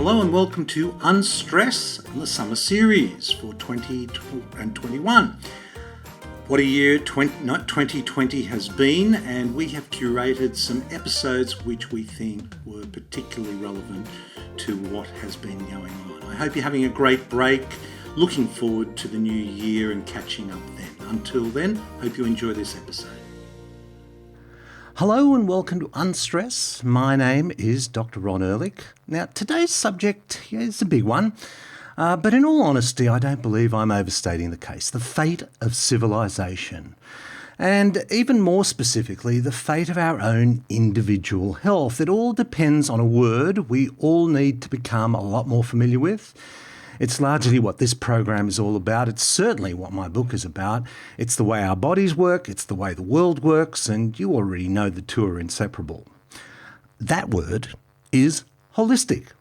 Hello and welcome to Unstress, the summer series for 2021. What a year 2020 has been, and we have curated some episodes which we think were particularly relevant to what has been going on. I hope you're having a great break, looking forward to the new year and catching up then. Until then, hope you enjoy this episode. Hello and welcome to Unstress. My name is Dr. Ron Ehrlich. Now, today's subject is a big one, but in all honesty, I don't believe I'm overstating the case. The fate of civilization, and even more specifically, the fate of our own individual health. It all depends on a word we all need to become a lot more familiar with. It's largely what this program is all about. It's certainly what my book is about. It's the way our bodies work, it's the way the world works, and you already know the two are inseparable. That word is holistic.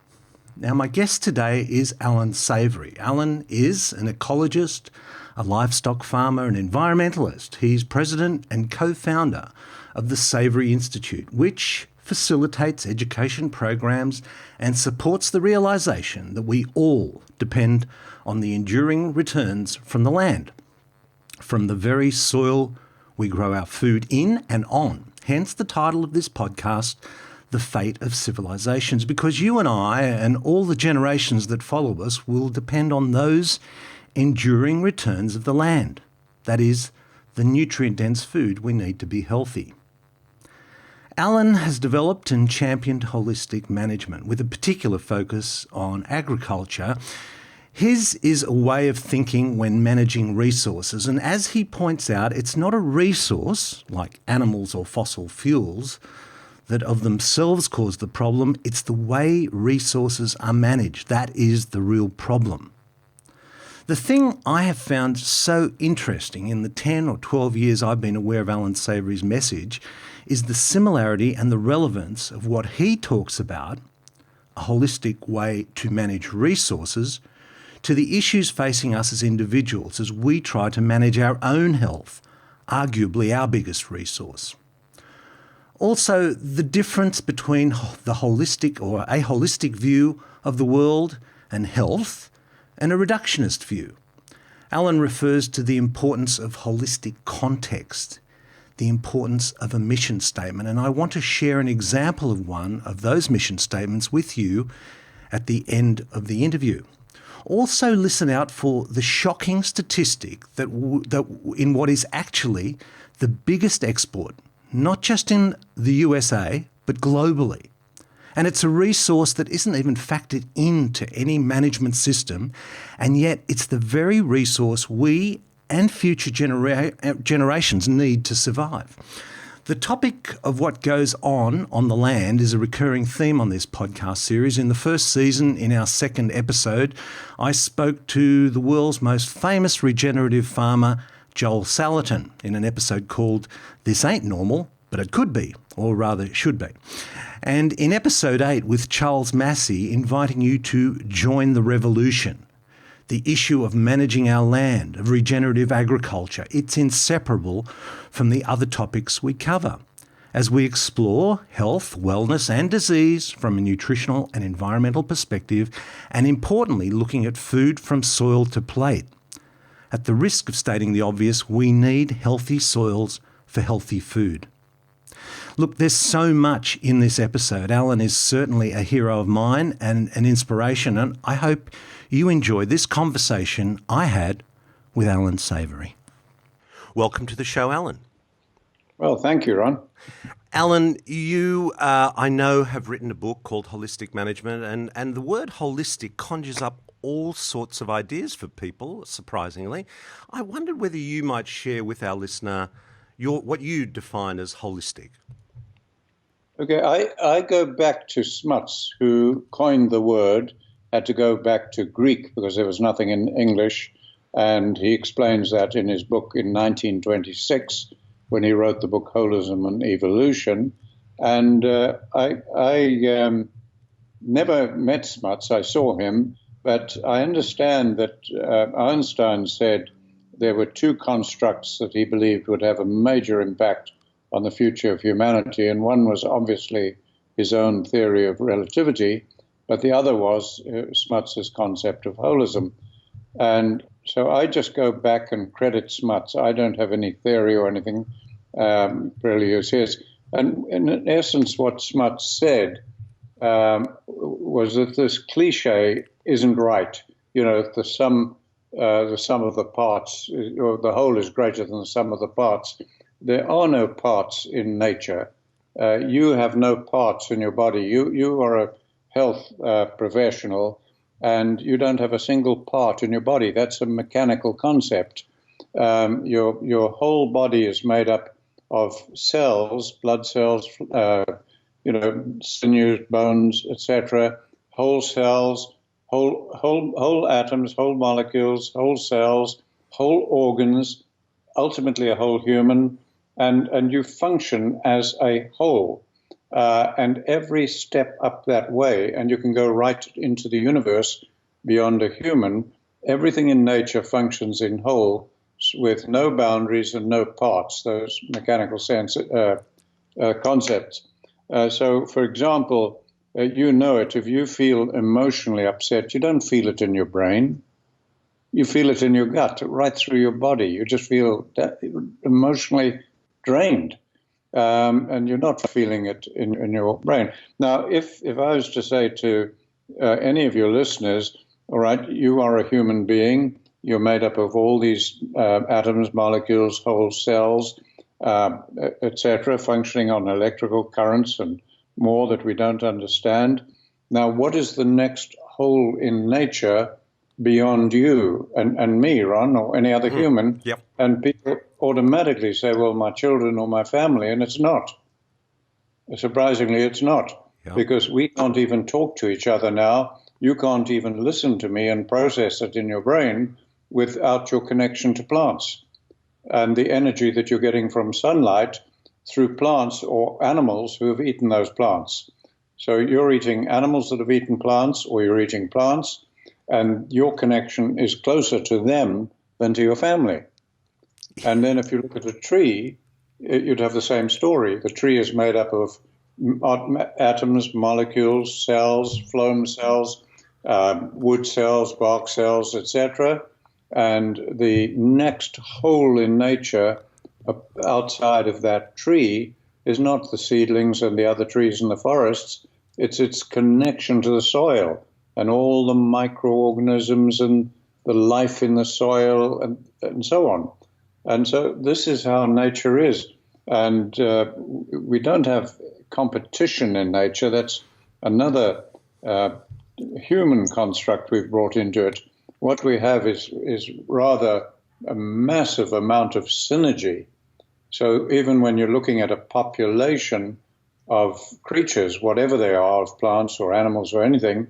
Now, my guest today is Allan Savory. Allan is an ecologist, a livestock farmer, an environmentalist. He's president and co-founder of the Savory Institute, which facilitates education programs and supports the realisation that we all depend on the enduring returns from the land, from the very soil we grow our food in and on. Hence the title of this podcast, The Fate of Civilizations, because you and I and all the generations that follow us will depend on those enduring returns of the land. That is, the nutrient-dense food we need to be healthy. Allan has developed and championed holistic management with a particular focus on agriculture. His is a way of thinking when managing resources, and as he points out, it's not a resource, like animals or fossil fuels, that of themselves cause the problem. It's the way resources are managed. That is the real problem. The thing I have found so interesting in the 10 or 12 years I've been aware of Allan Savory's message is the similarity and the relevance of what he talks about, a holistic way to manage resources, to the issues facing us as individuals as we try to manage our own health, arguably our biggest resource. Also, the difference between the holistic or a holistic view of the world and health and a reductionist view. Allan refers to the importance of holistic context, the importance of a mission statement, and I want to share an example of one of those mission statements with you at the end of the interview. Also listen out for the shocking statistic that in what is actually the biggest export, not just in the USA, but globally. And it's a resource that isn't even factored into any management system, and yet it's the very resource we and future generations need to survive. The topic of what goes on the land is a recurring theme on this podcast series. In the first season, in our second episode, I spoke to the world's most famous regenerative farmer, Joel Salatin, in an episode called This Ain't Normal, but It Could Be, or rather it should be. And in episode 8 with Charles Massey, inviting you to join the revolution, the issue of managing our land, of regenerative agriculture. It's inseparable from the other topics we cover as we explore health, wellness and disease from a nutritional and environmental perspective, and importantly, looking at food from soil to plate. At the risk of stating the obvious, we need healthy soils for healthy food. Look, there's so much in this episode. Allan is certainly a hero of mine and an inspiration, and I hope you enjoy this conversation I had with Allan Savory. Welcome to the show, Allan. Well, thank you, Ron. Allan, you, I know, have written a book called Holistic Management, and the word holistic conjures up all sorts of ideas for people, surprisingly. I wondered whether you might share with our listener what you define as holistic. Okay, I go back to Smuts, who coined the word, had to go back to Greek because there was nothing in English, and he explains that in his book in 1926 when he wrote the book Holism and Evolution. And I never met Smuts, I saw him, but I understand that Einstein said there were two constructs that he believed would have a major impact on the future of humanity, and one was obviously his own theory of relativity, but the other was Smuts's concept of holism. And so I just go back and credit Smuts. I don't have any theory or anything, really is his. And in essence, what Smuts said was that this cliche isn't right. The sum of the parts, or the whole is greater than the sum of the parts. There are no parts in nature. You have no parts in your body. You are a health professional, and you don't have a single part in your body. That's a mechanical concept. Your whole body is made up of cells, blood cells, sinews, bones, etc., whole cells, whole atoms, whole molecules, whole cells, whole organs, ultimately a whole human, and you function as a whole. And every step up that way, and you can go right into the universe beyond a human, everything in nature functions in whole with no boundaries and no parts, those mechanical concepts. So, for example, if you feel emotionally upset, you don't feel it in your brain. You feel it in your gut, right through your body. You just feel emotionally drained. And you're not feeling it in your brain. Now, if I was to say to any of your listeners, all right, you are a human being, you're made up of all these atoms, molecules, whole cells, etc., functioning on electrical currents and more that we don't understand. Now, what is the next whole in nature beyond you and me, Ron, or any other human? Yep. And people automatically say, well, my children or my family, and it's not. Surprisingly, it's not, because we can't even talk to each other now. You can't even listen to me and process it in your brain without your connection to plants and the energy that you're getting from sunlight through plants or animals who have eaten those plants. So you're eating animals that have eaten plants, or you're eating plants, and your connection is closer to them than to your family. And then if you look at a tree, you'd have the same story. The tree is made up of atoms, molecules, cells, phloem cells, wood cells, bark cells, etc. And the next whole in nature outside of that tree is not the seedlings and the other trees in the forests. It's its connection to the soil and all the microorganisms and the life in the soil and so on. And so this is how nature is. And we don't have competition in nature. That's another human construct we've brought into it. What we have is rather a massive amount of synergy. So even when you're looking at a population of creatures, whatever they are, of plants or animals or anything,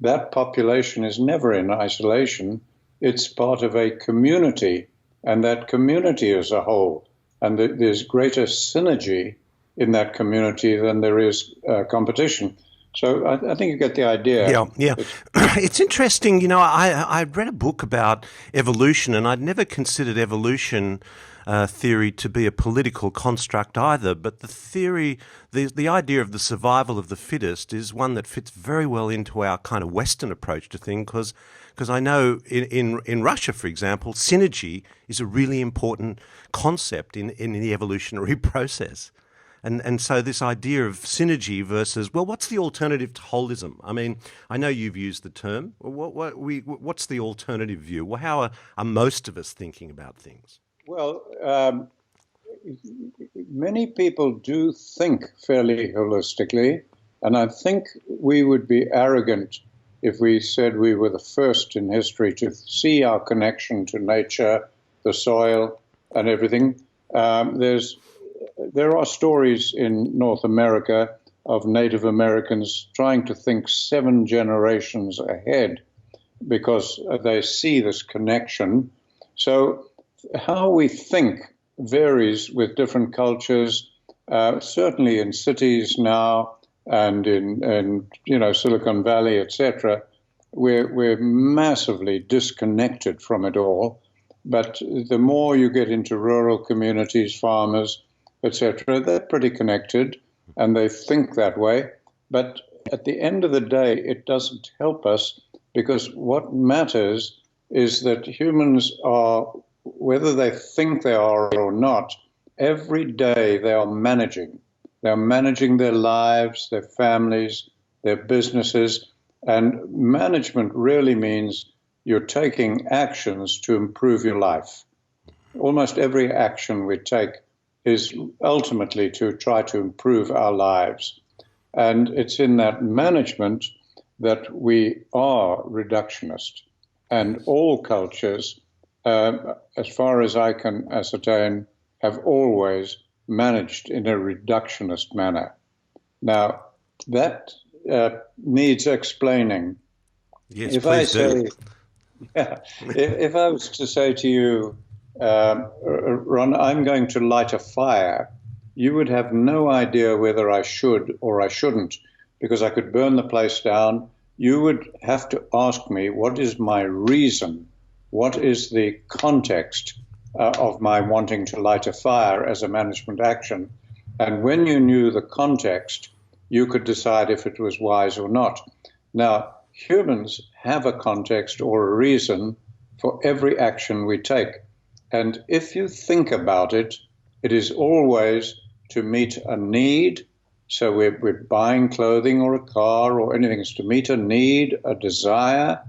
that population is never in isolation. It's part of a community, and that community as a whole. And there's greater synergy in that community than there is competition. So I think you get the idea. Yeah. It's interesting. I read a book about evolution, and I'd never considered evolution theory to be a political construct either. But the theory, the idea of the survival of the fittest is one that fits very well into our kind of Western approach to things, because I know in Russia, for example, synergy is a really important concept in the evolutionary process. And so this idea of synergy versus, well, what's the alternative to holism? I mean, I know you've used the term. What's the alternative view? Well, how are most of us thinking about things? Well, many people do think fairly holistically, and I think we would be arrogant if we said we were the first in history to see our connection to nature, the soil, and everything. There are stories in North America of Native Americans trying to think 7 generations ahead because they see this connection. So how we think varies with different cultures, certainly in cities now and in Silicon Valley, etc. We're massively disconnected from it all. But the more you get into rural communities, farmers, etc., they're pretty connected and they think that way. But at the end of the day, it doesn't help us, because what matters is that humans are, whether they think they are or not, every day they are managing. They're managing their lives, their families, their businesses, and management really means you're taking actions to improve your life. Almost every action we take is ultimately to try to improve our lives. And it's in that management that we are reductionist. And all cultures, as far as I can ascertain, have always managed in a reductionist manner. Now, that needs explaining. Yes, If please do. If I was to say to you, Ron, I'm going to light a fire, you would have no idea whether I should or I shouldn't, because I could burn the place down. You would have to ask me, what is my reason? What is the context of my wanting to light a fire as a management action? And when you knew the context, you could decide if it was wise or not. Now, humans have a context or a reason for every action we take. And if you think about it, it is always to meet a need. So we're buying clothing or a car or anything. It's to meet a need, a desire,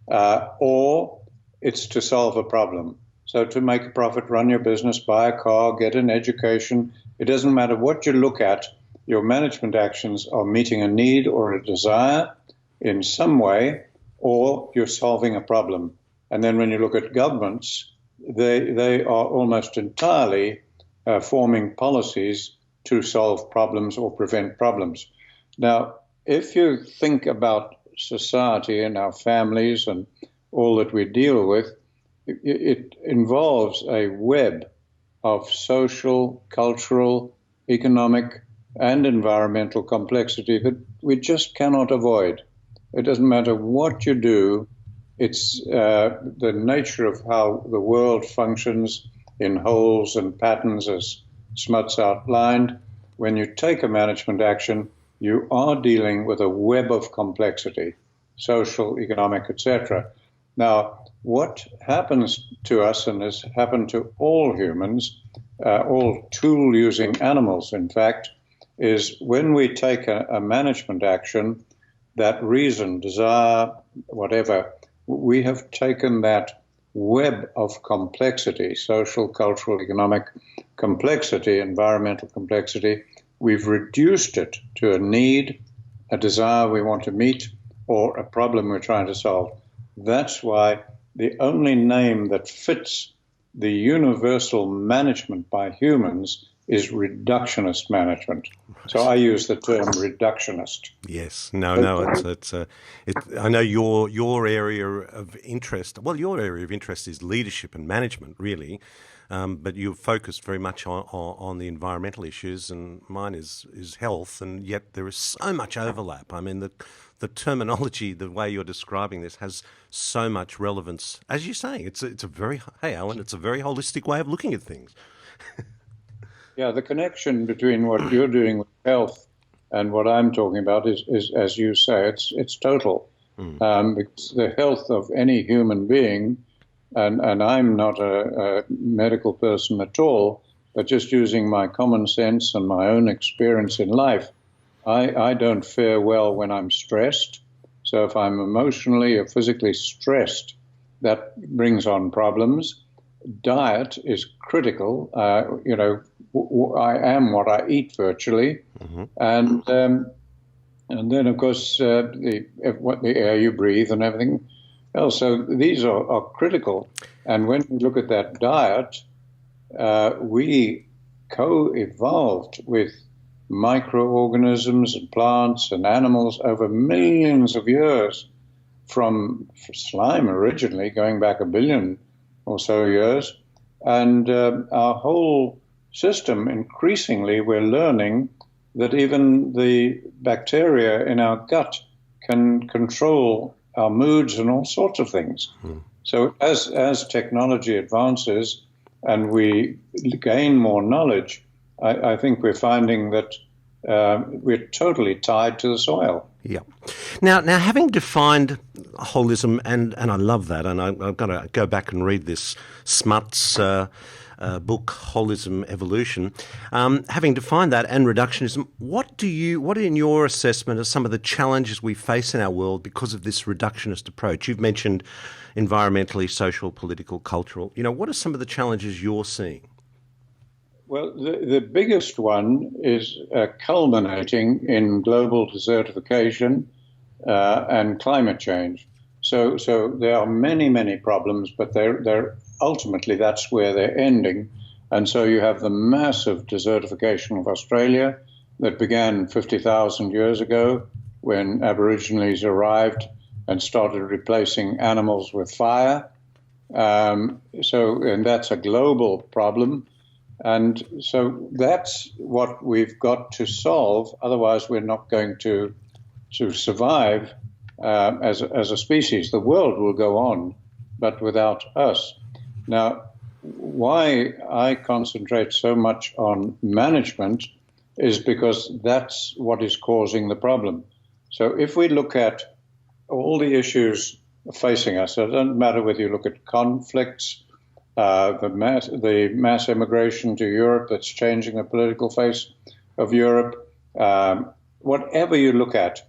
or it's to solve a problem. So to make a profit, run your business, buy a car, get an education. It doesn't matter what you look at. Your management actions are meeting a need or a desire in some way, or you're solving a problem. And then when you look at governments, they are almost entirely forming policies to solve problems or prevent problems. Now, if you think about society and our families and all that we deal with, it involves a web of social, cultural, economic, and environmental complexity that we just cannot avoid. It doesn't matter what you do. It's the nature of how the world functions in wholes and patterns, as Smuts outlined. When you take a management action, you are dealing with a web of complexity, social, economic, etc. Now, what happens to us, and has happened to all humans, all tool-using animals, in fact, is when we take a management action, that reason, desire, whatever, we have taken that web of complexity, social, cultural, economic complexity, environmental complexity, we've reduced it to a need, a desire we want to meet, or a problem we're trying to solve. That's why the only name that fits the universal management by humans is reductionist management. So I use the term reductionist. Yes, no. I know your area of interest. Well, your area of interest is leadership and management, really, but you're focused very much on the environmental issues, and mine is health. And yet there is so much overlap. I mean, the terminology, the way you're describing this, has so much relevance. As you say, it's a very Alan, it's a very holistic way of looking at things. Yeah, the connection between what you're doing with health and what I'm talking about is as you say, it's total. Because the health of any human being, and I'm not a medical person at all, but just using my common sense and my own experience in life, I don't fare well when I'm stressed. So if I'm emotionally or physically stressed, that brings on problems. Diet is critical. I am what I eat virtually, and then of course the air you breathe and everything else. So these are critical. And when we look at that diet, we co-evolved with microorganisms and plants and animals over millions of years, from slime originally, going back 1 billion or so years. And our whole system, increasingly, we're learning that even the bacteria in our gut can control our moods and all sorts of things. So as technology advances and we gain more knowledge, I think we're finding that we're totally tied to the soil. Yeah. Now, having defined holism, and I love that, and I've got to go back and read this Smuts book, Holism Evolution. Having defined that and reductionism, what in your assessment are some of the challenges we face in our world because of this reductionist approach? You've mentioned environmentally, social, political, cultural. What are some of the challenges you're seeing? Well, the biggest one is culminating in global desertification and climate change. So there are many, many problems, but they're ultimately that's where they're ending. And so you have the massive desertification of Australia that began 50,000 years ago when Aborigines arrived and started replacing animals with fire. And that's a global problem. And so that's what we've got to solve. Otherwise, we're not going to survive as a species. The world will go on, but without us. Now, why I concentrate so much on management is because that's what is causing the problem. So if we look at all the issues facing us, it doesn't matter whether you look at conflicts, the mass immigration to Europe that's changing the political face of Europe, whatever you look at,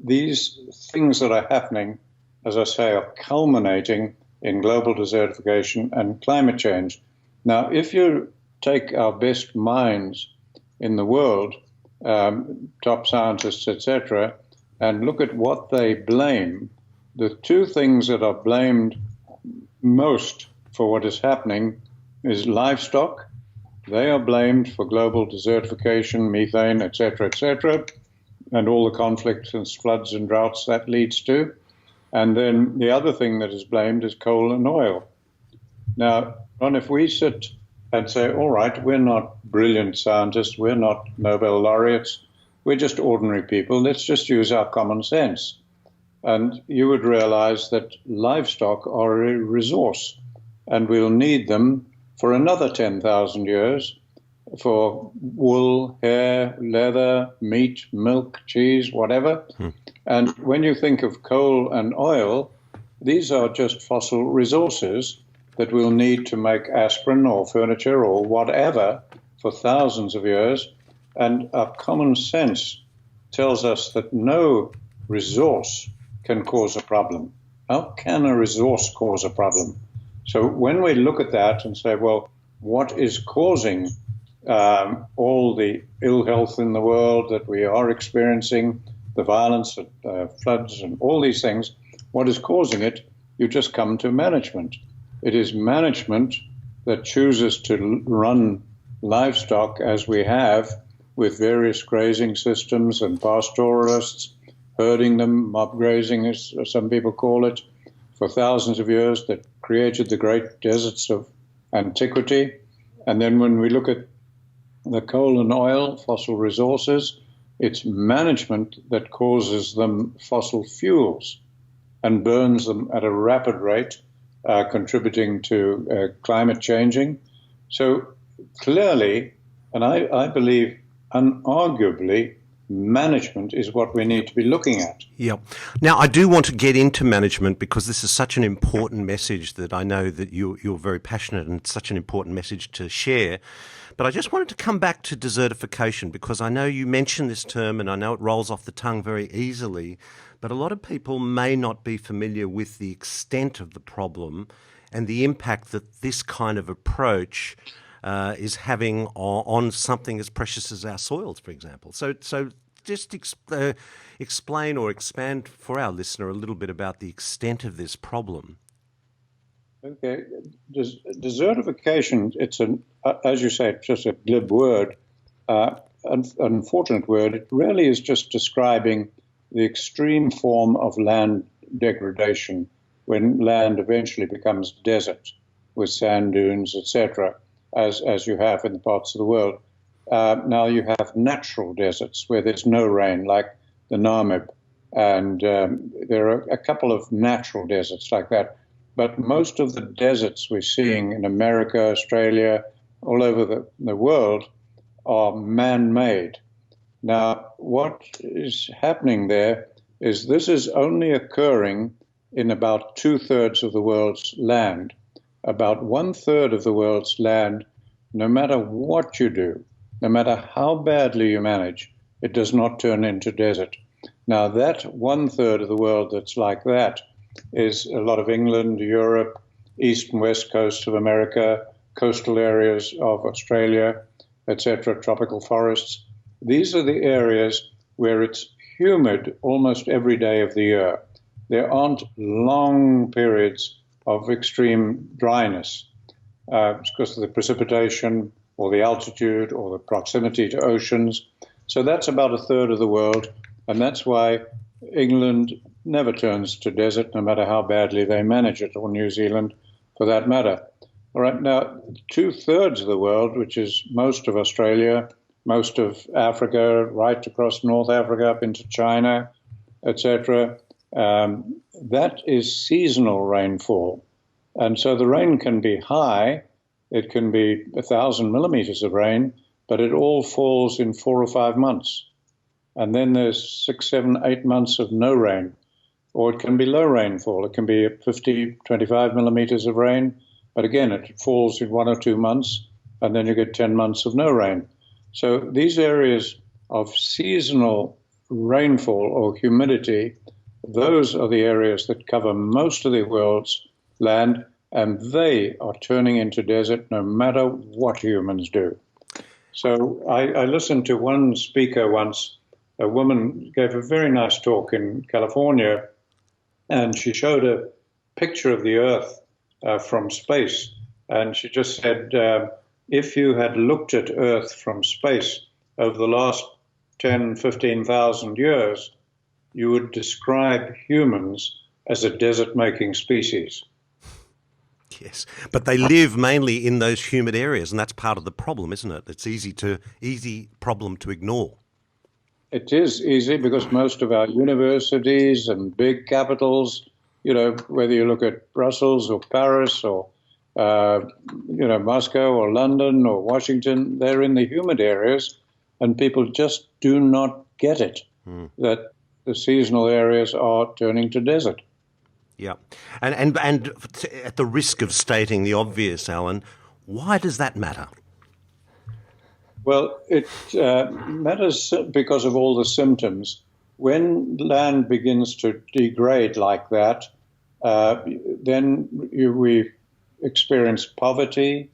these things that are happening, as I say, are culminating in global desertification and climate change. Now, if you take our best minds in the world, top scientists, etc., and look at what they blame, the two things that are blamed most for what is happening is livestock. They are blamed for global desertification, methane, etc., and all the conflicts and floods and droughts that leads to. And then the other thing that is blamed is coal and oil. Now, Ron, if we sit and say, all right, we're not brilliant scientists, we're not Nobel laureates, we're just ordinary people, let's just use our common sense. And you would realize that livestock are a resource, and we'll need them for another 10,000 years for wool, hair, leather, meat, milk, cheese, whatever. And when you think of coal and oil, these are just fossil resources that we'll need to make aspirin or furniture or whatever for thousands of years. And our common sense tells us that no resource can cause a problem. How can a resource cause a problem? So when we look at that and say, well, what is causing all the ill health in the world that we are experiencing, the violence, floods, and all these things, what is causing it? You just come to management. It is management that chooses to run livestock as we have with various grazing systems and pastoralists, herding them, mob grazing, as some people call it, for thousands of years that created the great deserts of antiquity. And then when we look at the coal and oil, fossil resources, it's management that causes them fossil fuels and burns them at a rapid rate, contributing to climate changing. So clearly, and I believe unarguably, management is what we need to be looking at. Yeah. Now, I do want to get into management because this is such an important message that I know that you're very passionate, and it's such an important message to share. But I just wanted to come back to desertification because I know you mentioned this term and I know it rolls off the tongue very easily, but a lot of people may not be familiar with the extent of the problem and the impact that this kind of approach is having on something as precious as our soils, for example. So just explain or expand for our listener a little bit about the extent of this problem. Okay, desertification, it's as you say, it's just a glib word, an unfortunate word. It really is just describing the extreme form of land degradation when land eventually becomes desert with sand dunes, etc., as you have in the parts of the world. Now you have natural deserts where there's no rain, like the Namib, and there are a couple of natural deserts like that. But most of the deserts we're seeing in America, Australia, all over the world are man-made. Now, what is happening there is this is only occurring in about 2/3 of the world's land. About 1/3 of the world's land, no matter what you do, no matter how badly you manage, it does not turn into desert. Now, that 1/3 of the world that's like that is a lot of England, Europe, east and west coast of America, coastal areas of Australia, etc., tropical forests. These are the areas where it's humid almost every day of the year. There aren't long periods of extreme dryness because of the precipitation or the altitude or the proximity to oceans. So that's about 1/3 of the world, and that's why England never turns to desert, no matter how badly they manage it, or New Zealand for that matter. All right, now 2/3 of the world, which is most of Australia, most of Africa, right across North Africa up into China, etc., that is seasonal rainfall. And so the rain can be high. It can be 1,000 millimeters of rain, but it all falls in 4 or 5 months. And then there's 6, 7, 8 months of no rain. Or it can be low rainfall. It can be 50, 25 millimeters of rain, but again, it falls in 1 or 2 months, and then you get 10 months of no rain. So these areas of seasonal rainfall or humidity, those are the areas that cover most of the world's land, and they are turning into desert no matter what humans do. So I listened to one speaker once. A woman gave a very nice talk in California, and she showed a picture of the Earth from space. And she just said, if you had looked at Earth from space over the last 10, 15,000 years, you would describe humans as a desert-making species. Yes, but they live mainly in those humid areas, and that's part of the problem, isn't it? It's easy problem to ignore. It is easy because most of our universities and big capitals, whether you look at Brussels or Paris or, Moscow or London or Washington, they're in the humid areas, and people just do not get it, that the seasonal areas are turning to desert. Yeah. And at the risk of stating the obvious, Allan, why does that matter? Well, it matters because of all the symptoms. When land begins to degrade like that, then we experience poverty,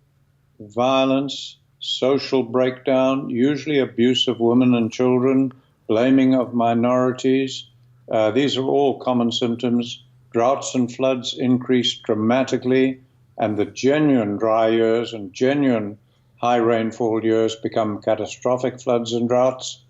violence, social breakdown, usually abuse of women and children, blaming of minorities. These are all common symptoms. Droughts and floods increase dramatically, and the genuine dry years and genuine high rainfall years become catastrophic floods and droughts.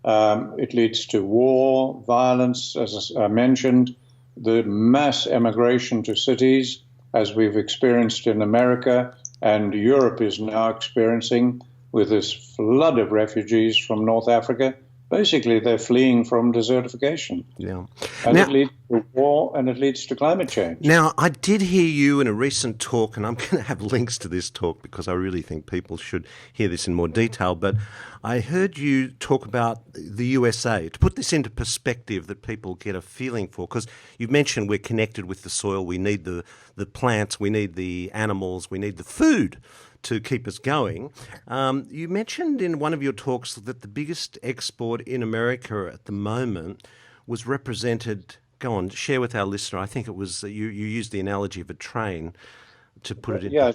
It leads to war, violence, as I mentioned, the mass emigration to cities, as we've experienced in America and Europe is now experiencing with this flood of refugees from North Africa. Basically, they're fleeing from desertification. Yeah. And it leads to war and it leads to climate change. Now, I did hear you in a recent talk, and I'm going to have links to this talk because I really think people should hear this in more detail, but I heard you talk about the USA. To put this into perspective that people get a feeling for, because you've mentioned we're connected with the soil, we need the plants, we need the animals, we need the food to keep us going. You mentioned in one of your talks that the biggest export in America at the moment was represented, go on, share with our listener, I think it was, you used the analogy of a train to put it in. Yeah.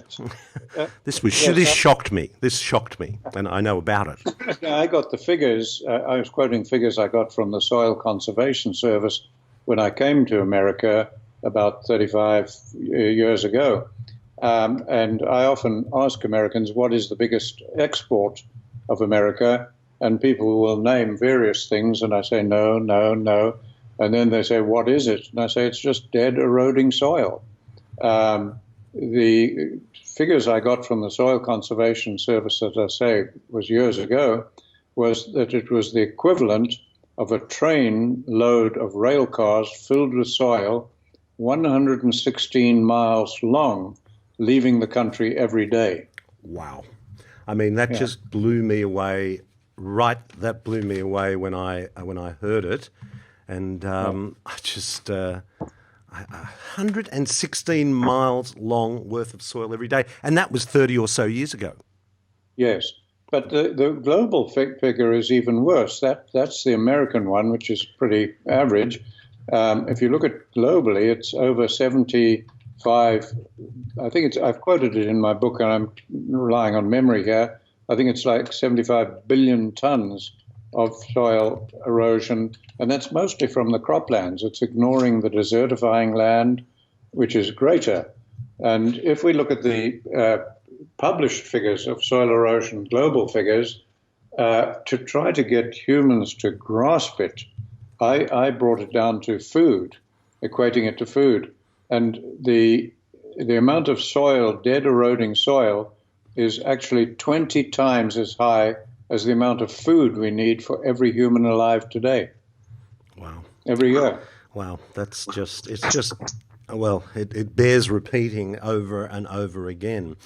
This shocked me. This shocked me, and I know about it. I got the figures. I was quoting figures I got from the Soil Conservation Service when I came to America about 35 years ago. And I often ask Americans, what is the biggest export of America? And people will name various things, and I say, no, no, no. And then they say, what is it? And I say, it's just dead, eroding soil. The figures I got from the Soil Conservation Service, as I say, was years ago, was that it was the equivalent of a train load of rail cars filled with soil, 116 miles long, leaving the country every day. Wow. I mean, that just blew me away that blew me away when I heard it, and I just 116 miles long worth of soil every day, and that was 30 or so years ago. Yes, but the global figure is even worse. That's the American one, which is pretty average. If you look at globally, it's over 75. I think I've quoted it in my book, and I'm relying on memory here. I think it's like 75 billion tons of soil erosion, and that's mostly from the croplands. It's ignoring the desertifying land, which is greater. And if we look at the published figures of soil erosion, global figures, to try to get humans to grasp it, I brought it down to food, equating it to food. And the amount of soil, dead eroding soil, is actually 20 times as high as the amount of food we need for every human alive today. Wow. Every year. Wow, it's just, it bears repeating over and over again.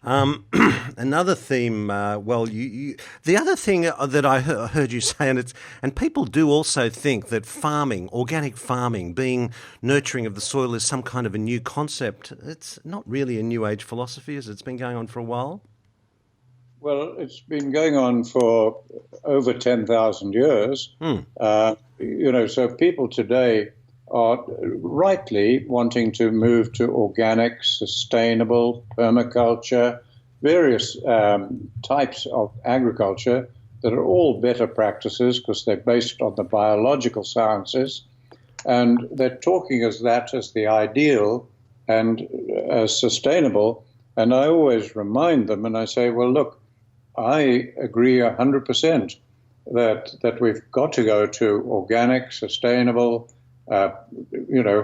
Another theme, the other thing that I heard you say, and people do also think that farming, organic farming, being nurturing of the soil is some kind of a new concept. It's not really a new age philosophy, is it? It's been going on for a while? Well, it's been going on for over 10,000 years. So people today are rightly wanting to move to organic, sustainable, permaculture, various types of agriculture that are all better practices because they're based on the biological sciences. And they're talking as the ideal and as sustainable. And I always remind them, and I say, well, look, I agree 100% that we've got to go to organic, sustainable,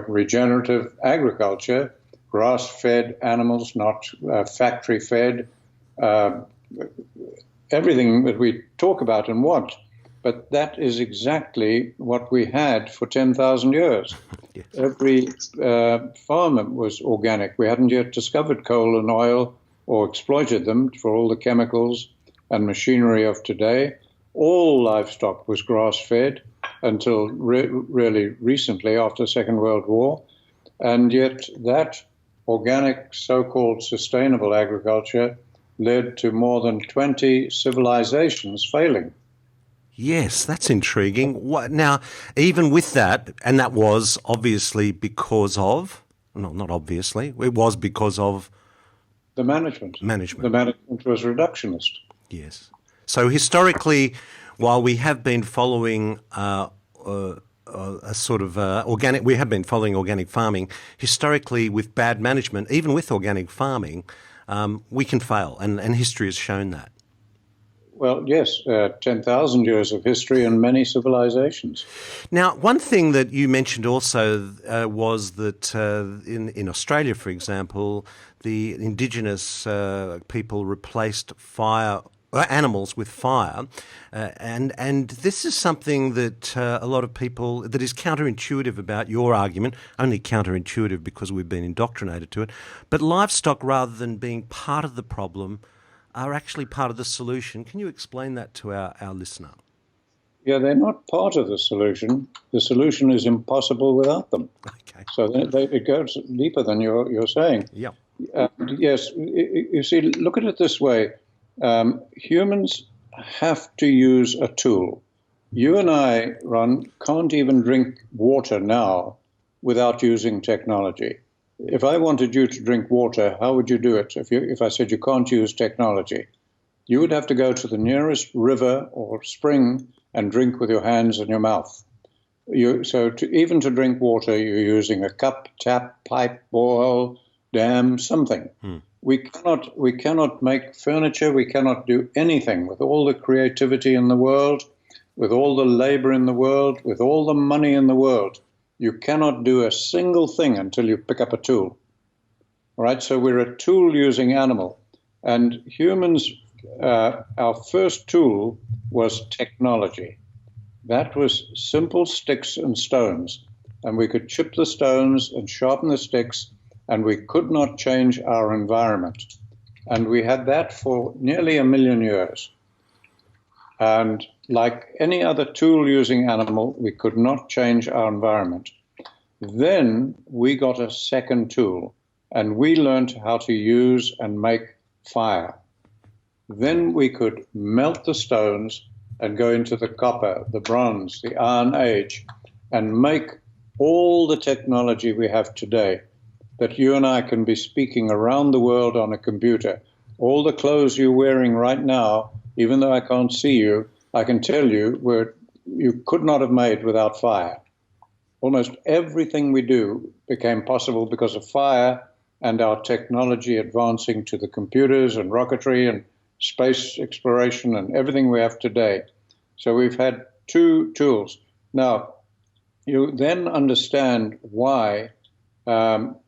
regenerative agriculture, grass-fed animals, not factory-fed, everything that we talk about and want. But that is exactly what we had for 10,000 years. Yes. Every farm was organic. We hadn't yet discovered coal and oil or exploited them for all the chemicals and machinery of today. All livestock was grass-fed until really recently after the Second World War. And yet that organic, so-called sustainable agriculture led to more than 20 civilizations failing. Yes, that's intriguing. Now, even with that, and that was obviously because of, not obviously, it was because of the management. The management was reductionist. Yes. So historically, while we have been following a sort of organic, we have been following organic farming, historically with bad management, even with organic farming, we can fail, and history has shown that. Well, yes, 10,000 years of history and many civilizations. Now, one thing that you mentioned also was that in Australia, for example, the indigenous people replaced animals with fire, and this is something that a lot of people, that is counterintuitive about your argument, only counterintuitive because we've been indoctrinated to it, but livestock, rather than being part of the problem, are actually part of the solution. Can you explain that to our listener? Yeah, they're not part of the solution. The solution is impossible without them. Okay. So it goes deeper than you're saying. Yeah. Yes, you see, look at it this way. Humans have to use a tool. You and I, Ron, can't even drink water now without using technology. If I wanted you to drink water, how would you do it? If I said you can't use technology, you would have to go to the nearest river or spring and drink with your hands and your mouth. Even to drink water, you're using a cup, tap, pipe, borehole, dam, something. We cannot make furniture. We cannot do anything with all the creativity in the world, with all the labor in the world, with all the money in the world. You cannot do a single thing until you pick up a tool. All right, so we're a tool-using animal. And humans, our first tool was technology. That was simple sticks and stones. And we could chip the stones and sharpen the sticks, and we could not change our environment. And we had that for nearly 1 million years. And like any other tool-using animal, we could not change our environment. Then we got a second tool, and we learned how to use and make fire. Then we could melt the stones and go into the copper, the bronze, the Iron Age, and make all the technology we have today, that you and I can be speaking around the world on a computer. All the clothes you're wearing right now, even though I can't see you, I can tell you you could not have made without fire. Almost everything we do became possible because of fire and our technology advancing to the computers and rocketry and space exploration and everything we have today. So we've had two tools. Now, you then understand why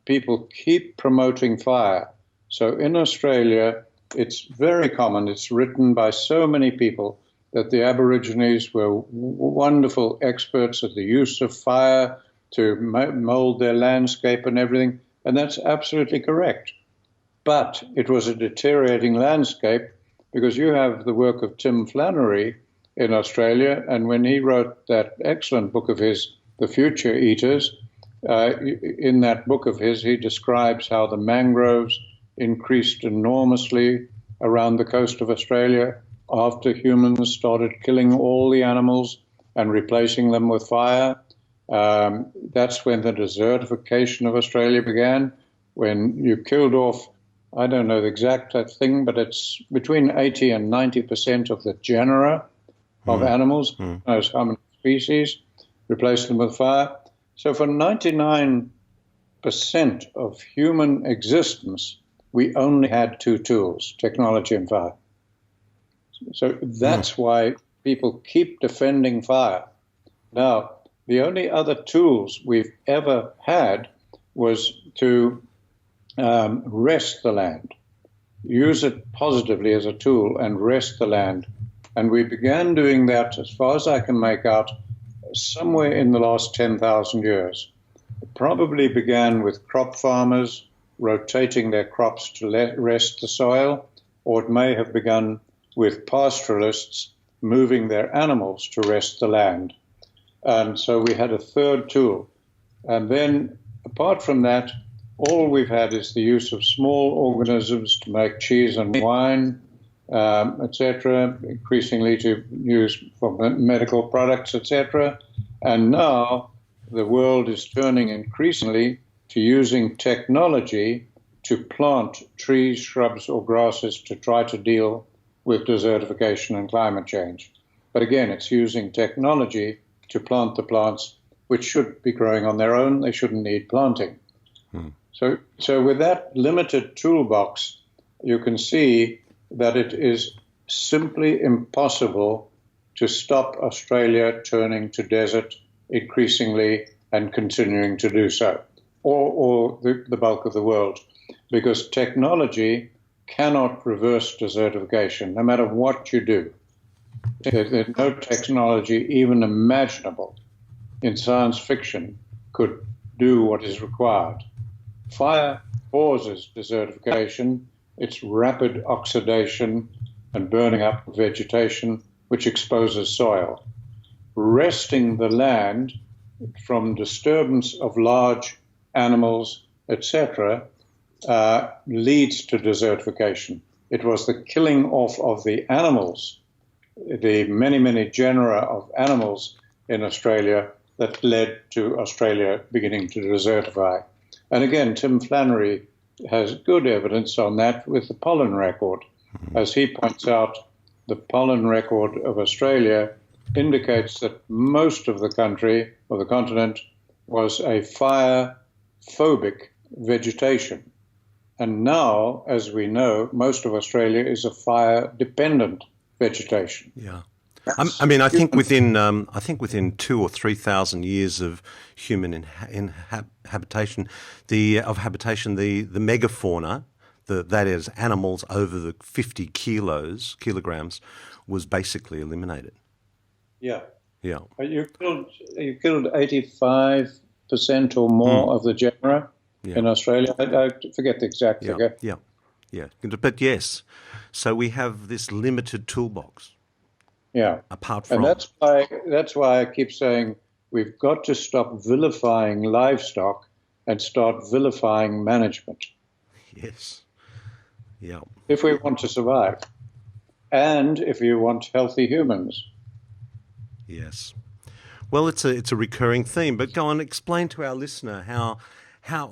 people keep promoting fire. So in Australia, it's very common, it's written by so many people, that the Aborigines were wonderful experts at the use of fire to mold their landscape and everything, and that's absolutely correct. But it was a deteriorating landscape, because you have the work of Tim Flannery in Australia, and when he wrote that excellent book of his, The Future Eaters, in that book of his, he describes how the mangroves increased enormously around the coast of Australia after humans started killing all the animals and replacing them with fire. That's when the desertification of Australia began, when you killed off, I don't know the exact thing, but it's between 80 and 90% of the genera of animals, those hominid species, replaced them with fire. So for 99% of human existence, we only had two tools, technology and fire. So that's why people keep defending fire. Now, the only other tools we've ever had was to rest the land, use it positively as a tool and rest the land. And we began doing that, as far as I can make out, somewhere in the last 10,000 years. It probably began with crop farmers rotating their crops to rest the soil, or it may have begun with pastoralists moving their animals to rest the land. And so we had a third tool. And then, apart from that, all we've had is the use of small organisms to make cheese and wine, etc., increasingly to use for medical products, etc. And now the world is turning increasingly to using technology to plant trees, shrubs, or grasses to try to deal with desertification and climate change. But again, it's using technology to plant the plants which should be growing on their own. They shouldn't need planting. So with that limited toolbox, you can see that it is simply impossible to stop Australia turning to desert increasingly and continuing to do so, or the bulk of the world, because technology cannot reverse desertification, no matter what you do. There's no technology even imaginable in science fiction could do what is required. Fire causes desertification, its rapid oxidation and burning up of vegetation, which exposes soil. Resting the land from disturbance of large animals, etc., leads to desertification. It was the killing off of the animals, the many, many genera of animals in Australia, that led to Australia beginning to desertify. And again, Tim Flannery has good evidence on that with the pollen record. As he points out, the pollen record of Australia indicates that most of the country, or the continent, was a fire-phobic vegetation. And now, as we know, most of Australia is a fire-dependent vegetation. Yeah. I mean, I think within 2,000 or 3,000 years of human habitation, the megafauna, that is animals over the 50 kilograms, was basically eliminated. Yeah. Yeah. You killed 85% or more of the genera in Australia. I forget the exact figure. Yeah. But yes, so we have this limited toolbox. Yeah. apart And from. that's why I keep saying we've got to stop vilifying livestock and start vilifying management Yes. Yeah. if we want to survive and if you want healthy humans. Yes. Well, it's a recurring theme, but go on, explain to our listener how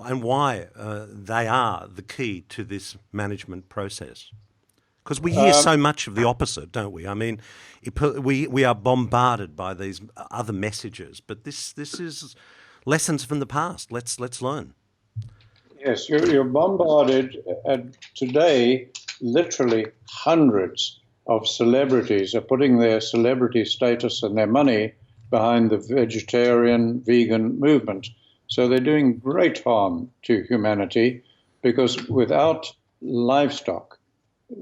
and why they are the key to this management process. Because we hear Um, so much of the opposite, don't we? I mean, we are bombarded by these other messages, but this is lessons from the past. Let's learn. yes, you're bombarded. Today, literally hundreds of celebrities are putting their celebrity status and their money behind the vegetarian, vegan movement. So they're doing great harm to humanity because without livestock,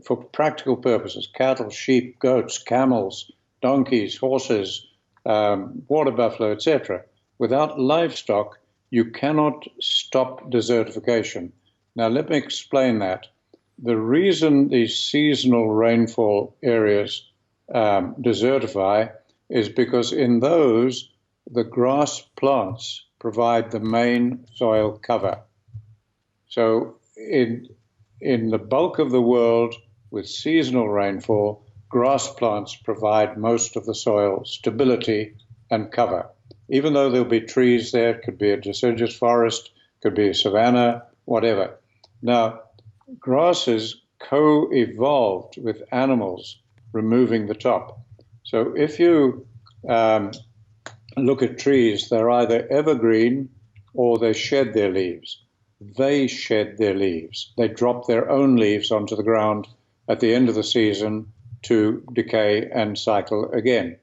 for practical purposes, cattle, sheep, goats, camels, donkeys, horses, water buffalo, etc. Without livestock, you cannot stop desertification. Now, let me explain that. The reason these seasonal rainfall areas desertify is because in those, the grass plants provide the main soil cover. So in the bulk of the world with seasonal rainfall, grass plants provide most of the soil stability and cover. Even though there'll be trees there, it could be a deciduous forest, could be a savanna, whatever. Now, grasses co-evolved with animals removing the top. So if you look at trees, they're either evergreen or they shed their leaves. They shed their leaves. They drop their own leaves onto the ground at the end of the season to decay and cycle again.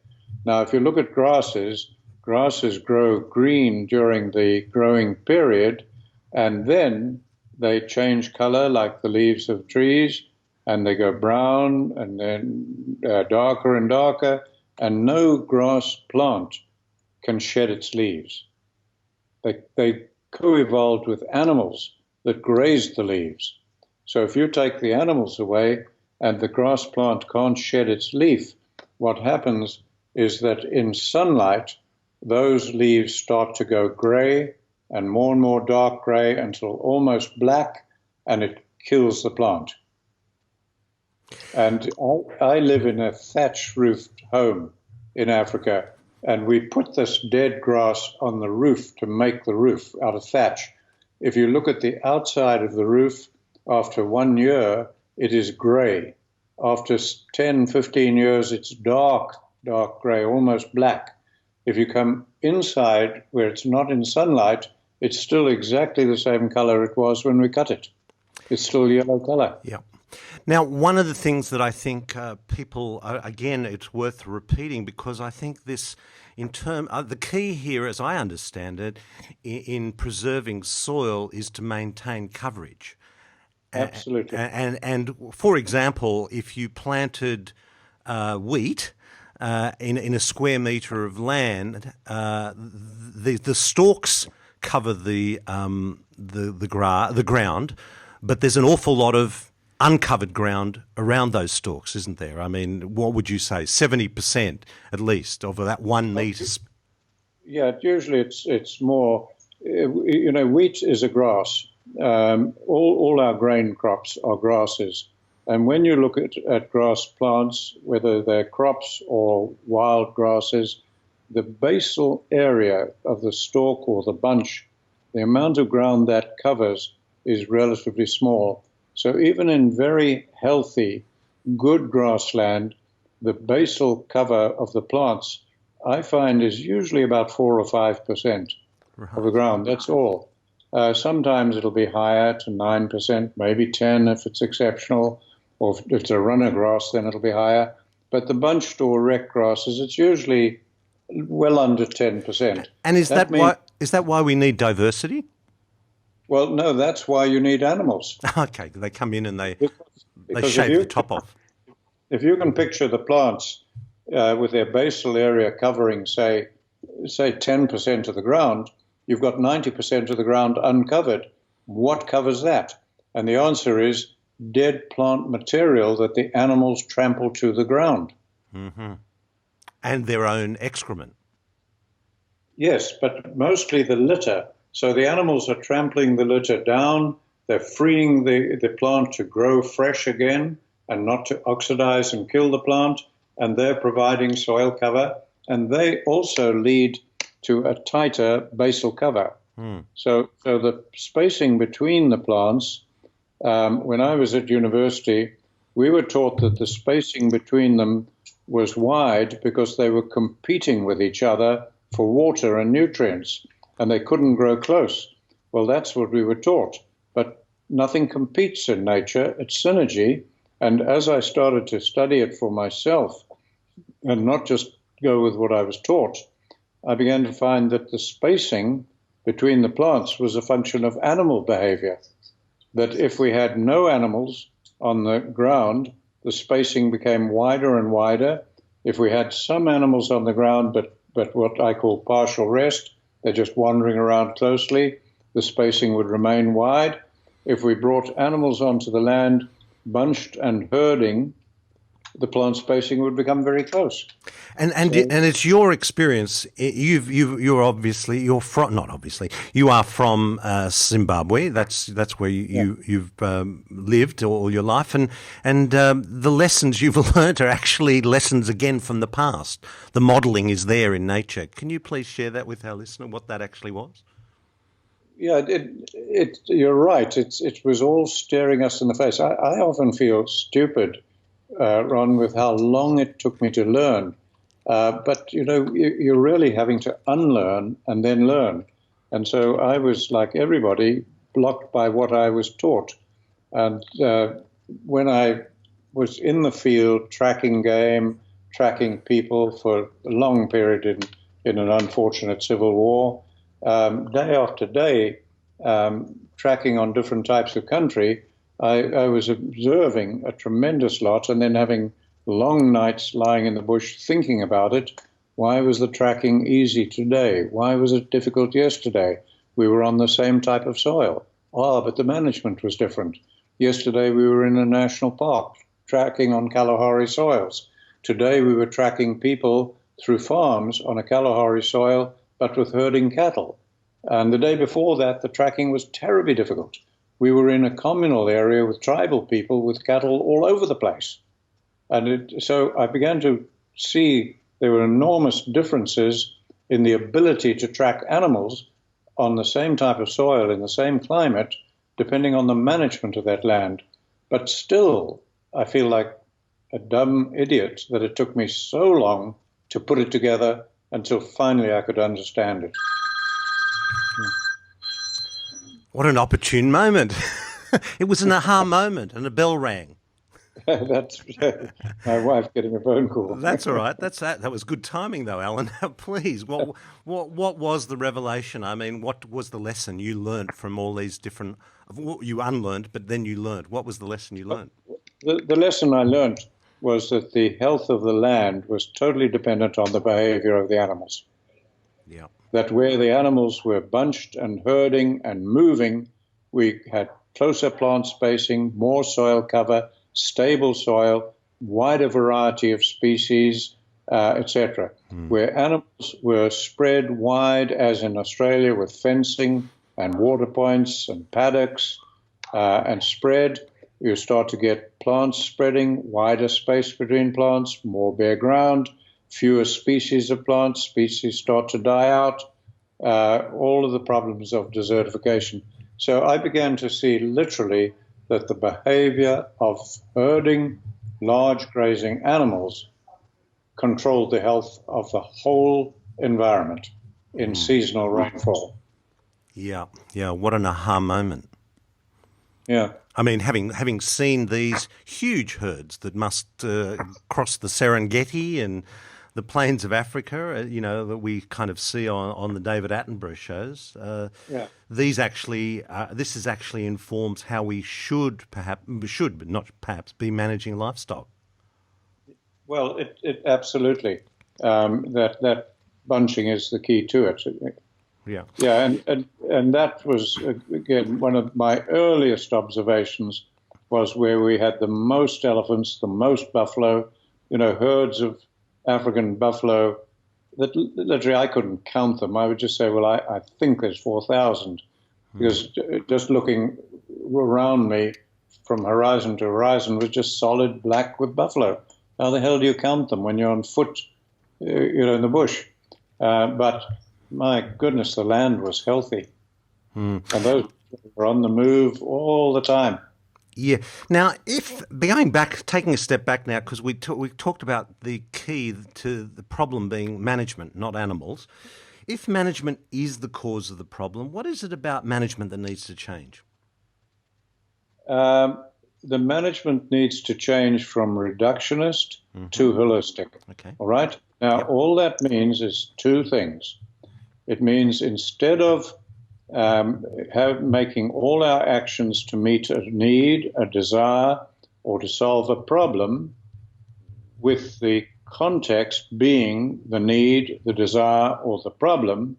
Now, if you look at grasses, grasses grow green during the growing period, and then they change color like the leaves of trees, and they go brown and then darker and darker, and no grass plant can shed its leaves. They co-evolved with animals that grazed the leaves. So if you take the animals away and the grass plant can't shed its leaf, what happens is that in sunlight, those leaves start to go gray and more dark gray until almost black, and it kills the plant. And I live in a thatch-roofed home in Africa, and we put this dead grass on the roof to make the roof out of thatch. If you look at the outside of the roof, after 1 year, it is gray. After 10, 15 years, it's dark gray, almost black. If you come inside where it's not in sunlight, it's still exactly the same color it was when we cut it. It's still yellow color. Yeah. Now, one of the things that I think people, again, it's worth repeating because I think this, the key here, as I understand it, in preserving soil is to maintain coverage. Absolutely. And for example, if you planted wheat in a square metre of land, the stalks cover the ground, but there's an awful lot of uncovered ground around those stalks, isn't there? I mean, what would you say? 70% at least of that 1 metre. Yeah, usually it's more. Wheat is a grass. All our grain crops are grasses, and when you look at grass plants, whether they're crops or wild grasses, the basal area of the stalk or the bunch, the amount of ground that covers is relatively small. So even in very healthy, good grassland, the basal cover of the plants, I find, is usually about 4 or 5% of the ground. That's all. Sometimes it'll be higher to 9%, maybe 10 if it's exceptional, or if it's a runner grass, then it'll be higher. But the bunched or wreck grasses, it's usually well under 10%. And is that why we need diversity? Well, no, that's why you need animals. Okay, they come in and they Because shave the top off. If you can picture the plants with their basal area covering, say 10% of the ground, you've got 90% of the ground uncovered. What covers that? And the answer is dead plant material that the animals trample to the ground. Mm-hmm. And their own excrement. Yes, but mostly the litter. So the animals are trampling the litter down, they're freeing the plant to grow fresh again and not to oxidize and kill the plant, and they're providing soil cover, and they also lead to a tighter basal cover. So the spacing between the plants, when I was at university, we were taught that the spacing between them was wide because they were competing with each other for water and nutrients, and they couldn't grow close. Well, that's what we were taught. But nothing competes in nature, it's synergy. And as I started to study it for myself and not just go with what I was taught, I began to find that the spacing between the plants was a function of animal behavior. That if we had no animals on the ground, the spacing became wider and wider. If we had some animals on the ground, but what I call partial rest, they're just wandering around closely, the spacing would remain wide. If we brought animals onto the land, bunched and herding, the plant spacing would become very close. And it's your experience. You are from Zimbabwe. That's where you've lived all your life, and the lessons you've learnt are actually lessons again from the past. The modelling is there in nature. Can you please share that with our listener? What that actually was? Yeah, you're right. It was all staring us in the face. I often feel stupid, Ron, with how long it took me to learn. But, you're really having to unlearn and then learn. And so I was, like everybody, blocked by what I was taught. And when I was in the field tracking game, tracking people for a long period in an unfortunate civil war, day after day, tracking on different types of country, I was observing a tremendous lot and then having long nights lying in the bush thinking about it. Why was the tracking easy today? Why was it difficult yesterday? We were on the same type of soil. But the management was different. Yesterday we were in a national park tracking on Kalahari soils. Today we were tracking people through farms on a Kalahari soil, but with herding cattle. And the day before that, the tracking was terribly difficult. We were in a communal area with tribal people with cattle all over the place. And so I began to see there were enormous differences in the ability to track animals on the same type of soil in the same climate, depending on the management of that land. But still, I feel like a dumb idiot that it took me so long to put it together until finally I could understand it. What an opportune moment. It was an aha moment and a bell rang. That's my wife getting a phone call. That's all right. That was good timing, though, Alan. Please, what was the revelation? I mean, what was the lesson you learnt from all these different? You unlearned, but then you learnt. What was the lesson you learnt? The lesson I learnt was that the health of the land was totally dependent on the behavior of the animals. Yeah. That where the animals were bunched and herding and moving, we had closer plant spacing, more soil cover, stable soil, wider variety of species, etc. Where animals were spread wide, as in Australia, with fencing and water points and paddocks and spread, you start to get plants spreading, wider space between plants, more bare ground, fewer species of plants, species start to die out, all of the problems of desertification. So I began to see literally that the behavior of herding large grazing animals controlled the health of the whole environment in seasonal rainfall. Yeah, what an aha moment. Yeah. I mean, having seen these huge herds that must cross the Serengeti and the plains of Africa, that we kind of see on the David Attenborough shows. This actually informs how we should, but not perhaps, be managing livestock. Well, it absolutely. That bunching is the key to it. Yeah. Yeah, and that was, again, one of my earliest observations was where we had the most elephants, the most buffalo, herds of African buffalo that literally I couldn't count them. I would just say, well, I think there's 4,000 because just looking around me from horizon to horizon was just solid black with buffalo. How the hell do you count them when you're on foot, in the bush? But my goodness, the land was healthy. And those were on the move all the time. Yeah. Now, if going back, taking a step back now, because we talked about the key to the problem being management, not animals. If management is the cause of the problem, what is it about management that needs to change? The management needs to change from reductionist to holistic. Okay. All right? Now, all that means is two things. It means instead of making all our actions to meet a need, a desire, or to solve a problem, with the context being the need, the desire, or the problem,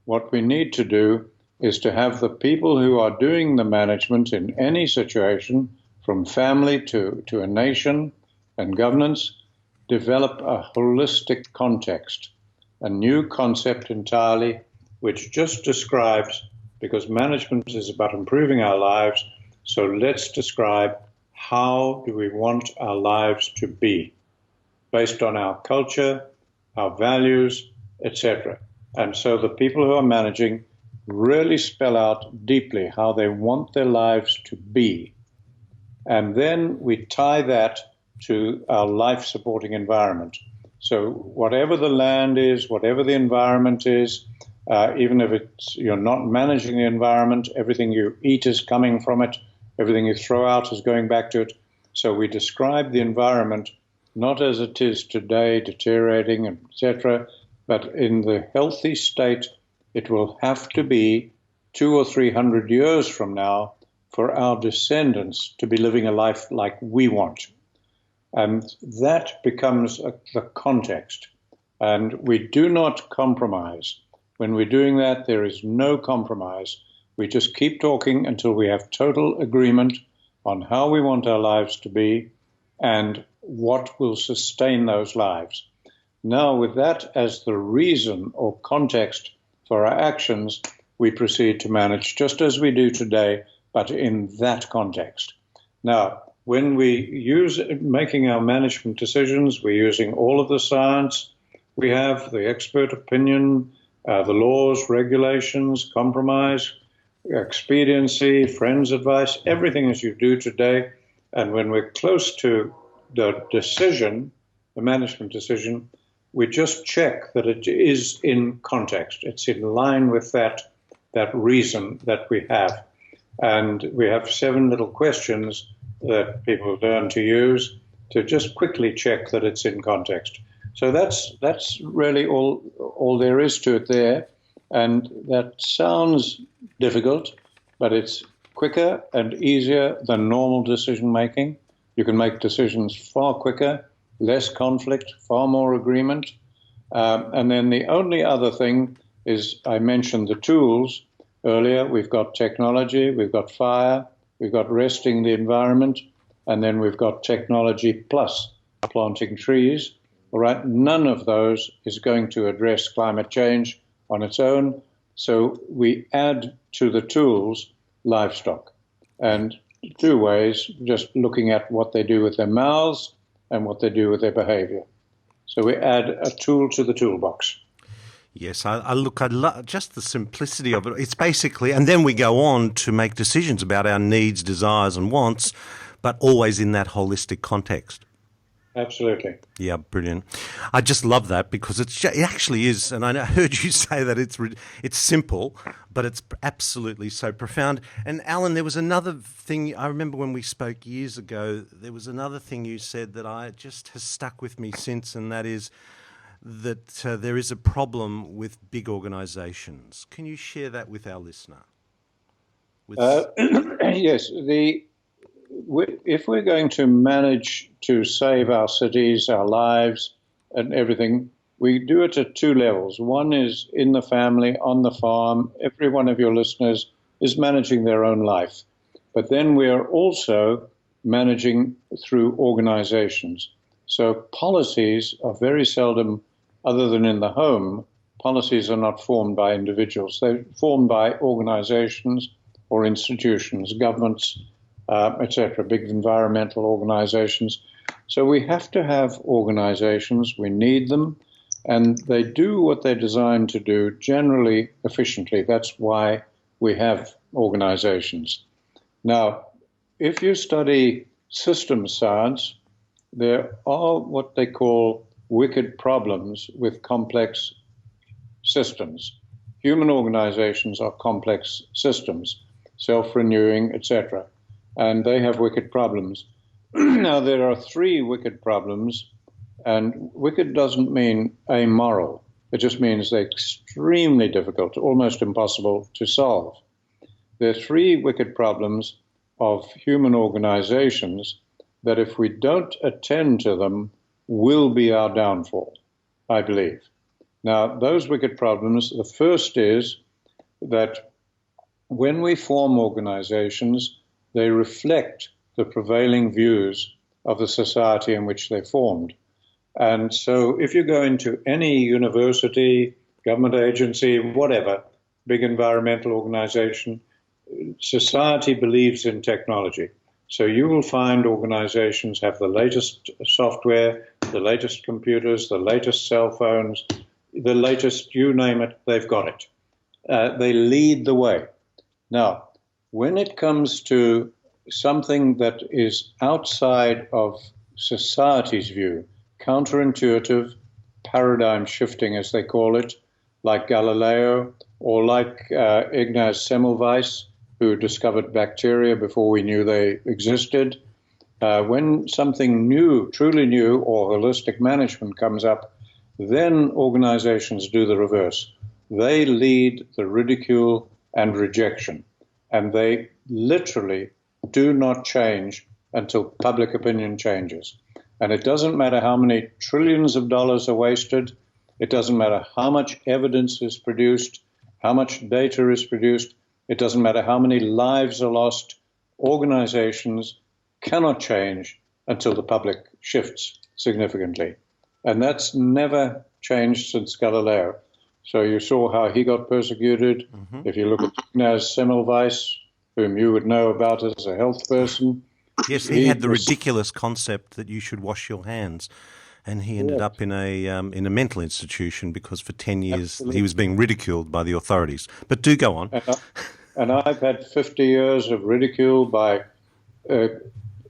what we need to do is to have the people who are doing the management in any situation, from family to a nation and governance, develop a holistic context, a new concept entirely, which just describes, because management is about improving our lives, so let's describe how do we want our lives to be, based on our culture, our values, etc. And so the people who are managing really spell out deeply how they want their lives to be. And then we tie that to our life-supporting environment. So whatever the land is, whatever the environment is, even if you're not managing the environment, everything you eat is coming from it, everything you throw out is going back to it. So we describe the environment not as it is today, deteriorating, etc., but in the healthy state it will have to be 200 or 300 years from now for our descendants to be living a life like we want. And that becomes the context. And we do not compromise. When we're doing that, there is no compromise. We just keep talking until we have total agreement on how we want our lives to be and what will sustain those lives. Now, with that as the reason or context for our actions, we proceed to manage just as we do today, but in that context. Now, when we use making our management decisions, we're using all of the science. We have the expert opinion, the laws, regulations, compromise, expediency, friends' advice, everything as you do today. And when we're close to the decision, the management decision, we just check that it is in context. It's in line with that reason that we have. And we have 7 little questions that people learn to use to just quickly check that it's in context. So that's really all there is to it there. And that sounds difficult, but it's quicker and easier than normal decision making. You can make decisions far quicker, less conflict, far more agreement. And then the only other thing is, I mentioned the tools earlier. We've got technology, we've got fire, we've got resting the environment, and then we've got technology plus planting trees. All right, none of those is going to address climate change on its own. So we add to the tools livestock. And 2 ways, just looking at what they do with their mouths and what they do with their behavior. So we add a tool to the toolbox. Yes, I love just the simplicity of it. It's basically, and then we go on to make decisions about our needs, desires and wants, but always in that holistic context. Absolutely. Yeah, brilliant. I just love that because it actually is, and I heard you say that it's simple, but it's absolutely so profound. And Allan, there was another thing, I remember when we spoke years ago, there was another thing you said that has stuck with me since, and that is that there is a problem with big organisations. Can you share that with our listener? Yes, if we're going to manage to save our cities, our lives, and everything, we do it at 2 levels. One is in the family, on the farm. Every one of your listeners is managing their own life. But then we are also managing through organizations. So policies are very seldom, other than in the home, policies are not formed by individuals. They're formed by organizations or institutions, governments, etc., big environmental organizations. So we have to have organizations, we need them, and they do what they're designed to do, generally efficiently. That's why we have organizations. Now, if you study systems science, there are what they call wicked problems with complex systems. Human organizations are complex systems, self-renewing, etc., and they have wicked problems. Now, there are three wicked problems, and wicked doesn't mean amoral. It just means they're extremely difficult, almost impossible to solve. There are three wicked problems of human organizations that, if we don't attend to them, will be our downfall, I believe. Now, those wicked problems, the first is that when we form organizations, they reflect the prevailing views of the society in which they're formed. And so if you go into any university, government agency, whatever, big environmental organization, society believes in technology. So you will find organizations have the latest software, the latest computers, the latest cell phones, the latest, you name it, they've got it. They lead the way. Now, when it comes to something that is outside of society's view, counterintuitive, paradigm shifting, as they call it, like Galileo, or like Ignaz Semmelweis, who discovered bacteria before we knew they existed. When something new, truly new, or holistic management comes up, then organizations do the reverse. They lead the ridicule and rejection, and they literally do not change until public opinion changes. And it doesn't matter how many trillions of dollars are wasted. It doesn't matter how much evidence is produced, how much data is produced. It doesn't matter how many lives are lost. Organizations cannot change until the public shifts significantly. And that's never changed since Galileo. So you saw how he got persecuted. Mm-hmm. If you look at Ignaz Semmelweis, whom you would know about as a health person. Yes, he had the ridiculous concept that you should wash your hands. And he ended up in a mental institution because for 10 years Absolutely. He was being ridiculed by the authorities. But do go on. And I've had 50 years of ridicule by